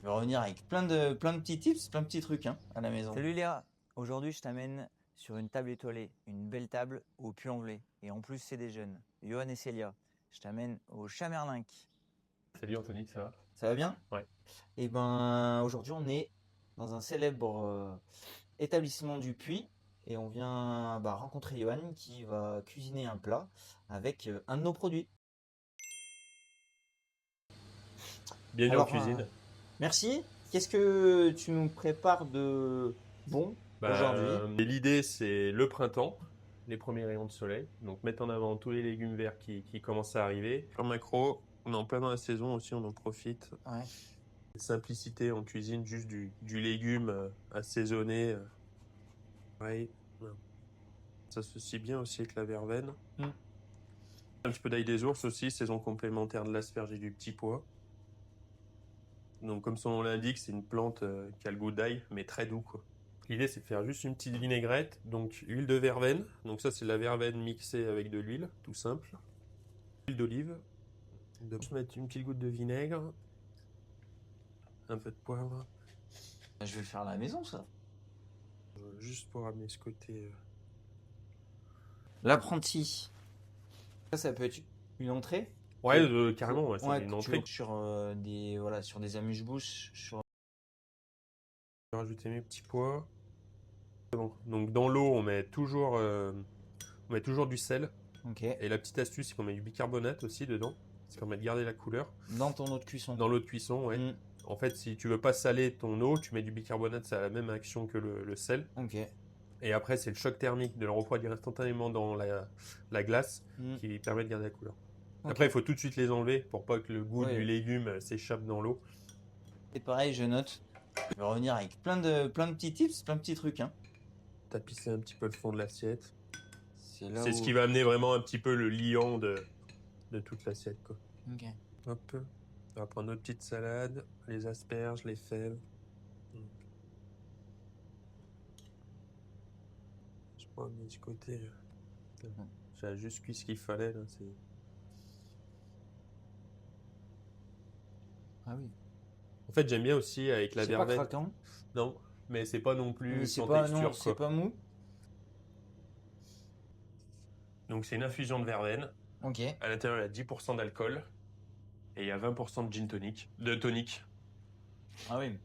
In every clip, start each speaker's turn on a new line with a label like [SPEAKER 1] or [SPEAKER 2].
[SPEAKER 1] Je vais revenir avec plein de petits tips, plein de petits trucs à la maison.
[SPEAKER 2] Salut Léa, aujourd'hui je t'amène sur une table étoilée, une belle table au Puy-en-Velay. Et en plus c'est des jeunes, Johan et Célia. Je t'amène au Chamerlinck.
[SPEAKER 3] Salut Anthony, ça va?
[SPEAKER 1] Ça va bien?
[SPEAKER 3] Ouais.
[SPEAKER 1] Et ben aujourd'hui on est dans un célèbre établissement du Puy et on vient rencontrer Johan qui va cuisiner un plat avec un de nos produits.
[SPEAKER 3] Bienvenue en cuisine.
[SPEAKER 1] Merci. Qu'est-ce que tu nous prépares de bon aujourd'hui?
[SPEAKER 3] L'idée, c'est le printemps, les premiers rayons de soleil. Donc, mettre en avant tous les légumes verts qui commencent à arriver. En macro, on est en plein dans la saison aussi, on en profite.
[SPEAKER 1] Ouais.
[SPEAKER 3] Simplicité en cuisine, juste du légume assaisonné. Ouais. Ça se scie bien aussi avec la verveine. Un petit peu d'ail des ours aussi, saison complémentaire de l'asperge et du petit pois. Donc, comme son nom l'indique, c'est une plante qui a le goût d'ail, mais très doux, quoi. L'idée, c'est de faire juste une petite vinaigrette, donc huile de verveine. Donc ça, c'est de la verveine mixée avec de l'huile, tout simple. Huile d'olive. De mettre une petite goutte de vinaigre. Un peu de poivre.
[SPEAKER 1] Je vais le faire à la maison, ça.
[SPEAKER 3] Juste pour amener ce côté...
[SPEAKER 1] L'apprenti. Ça peut être une entrée.
[SPEAKER 3] Ouais, carrément, ouais,
[SPEAKER 1] Ouais,
[SPEAKER 3] c'est une entrée.
[SPEAKER 1] sur sur des amuse-bouches.
[SPEAKER 3] Je vais rajouter mes petits pois. C'est bon. Donc dans l'eau, on met toujours du sel.
[SPEAKER 1] Ok.
[SPEAKER 3] Et la petite astuce, c'est qu'on met du bicarbonate aussi dedans. Ça permet de garder la couleur.
[SPEAKER 1] Dans ton eau de cuisson.
[SPEAKER 3] Dans l'eau de cuisson, ouais.
[SPEAKER 1] Mm.
[SPEAKER 3] En fait, si tu veux pas saler ton eau, tu mets du bicarbonate, ça a la même action que le sel.
[SPEAKER 1] Ok.
[SPEAKER 3] Et après, c'est le choc thermique de le refroidir instantanément dans la glace qui permet de garder la couleur.
[SPEAKER 1] Ok.
[SPEAKER 3] Après, il faut tout de suite les enlever pour pas que le goût
[SPEAKER 1] Ouais.
[SPEAKER 3] du légume s'échappe dans l'eau.
[SPEAKER 1] Et pareil, je note. Je vais revenir avec plein de petits tips, plein de petits trucs.
[SPEAKER 3] Tapisser un petit peu le fond de l'assiette.
[SPEAKER 1] C'est
[SPEAKER 3] ce qui va amener vraiment un petit peu le liant de toute l'assiette, quoi.
[SPEAKER 1] Ok.
[SPEAKER 3] Hop. On va prendre notre petite salade, les asperges, les fèves. Je prends un petit côté. J'ai juste cuit ce qu'il fallait, là.
[SPEAKER 1] Ah oui.
[SPEAKER 3] En fait, j'aime bien aussi avec la verveine.
[SPEAKER 1] C'est pas craquant.
[SPEAKER 3] Non, mais c'est pas non plus
[SPEAKER 1] C'est
[SPEAKER 3] sans
[SPEAKER 1] pas,
[SPEAKER 3] texture,
[SPEAKER 1] non,
[SPEAKER 3] quoi.
[SPEAKER 1] c'est pas mou.
[SPEAKER 3] Donc c'est une infusion de verveine.
[SPEAKER 1] Ok.
[SPEAKER 3] À l'intérieur, il y a 10% d'alcool et il y a 20% de tonique.
[SPEAKER 1] Ah oui.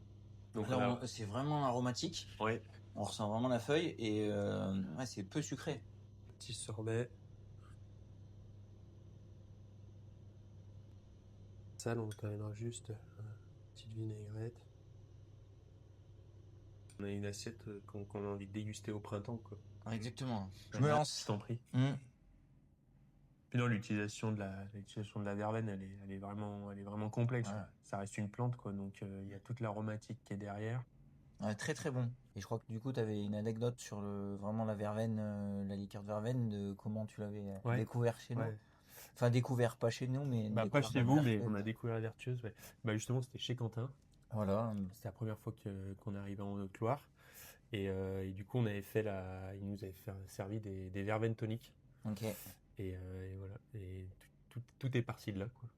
[SPEAKER 3] Donc
[SPEAKER 1] Là, c'est vraiment aromatique.
[SPEAKER 3] ouais,
[SPEAKER 1] On ressent vraiment la feuille et ouais, c'est peu sucré.
[SPEAKER 3] petit sorbet. Ça, on terminera juste une petite vinaigrette. On a une assiette qu'on a envie de déguster au printemps, quoi.
[SPEAKER 1] Ah, exactement. Je me lance.
[SPEAKER 3] Je t'en prie.
[SPEAKER 1] Mm.
[SPEAKER 3] Puis non, l'utilisation de la verveine, elle est vraiment complexe.
[SPEAKER 1] Ouais.
[SPEAKER 3] Ça reste une plante, quoi. Donc il y a toute l'aromatique qui est derrière.
[SPEAKER 1] Ouais, très très bon. Et je crois que du coup, tu avais une anecdote sur vraiment la verveine, la liqueur de verveine, de comment tu l'avais découvert chez nous.
[SPEAKER 3] Ouais.
[SPEAKER 1] Enfin, découvert pas chez nous, mais.
[SPEAKER 3] Pas
[SPEAKER 1] découvert
[SPEAKER 3] chez
[SPEAKER 1] dans
[SPEAKER 3] vous,
[SPEAKER 1] la
[SPEAKER 3] mais
[SPEAKER 1] verveine.
[SPEAKER 3] on a découvert la vertueuse. Ouais. Justement, c'était chez Quentin.
[SPEAKER 1] Voilà.
[SPEAKER 3] C'était la première fois qu'on est arrivé en Haute-Loire. Et du coup, il nous avait servi des verveines toniques.
[SPEAKER 1] Ok.
[SPEAKER 3] Et voilà. Et tout est parti de là, quoi.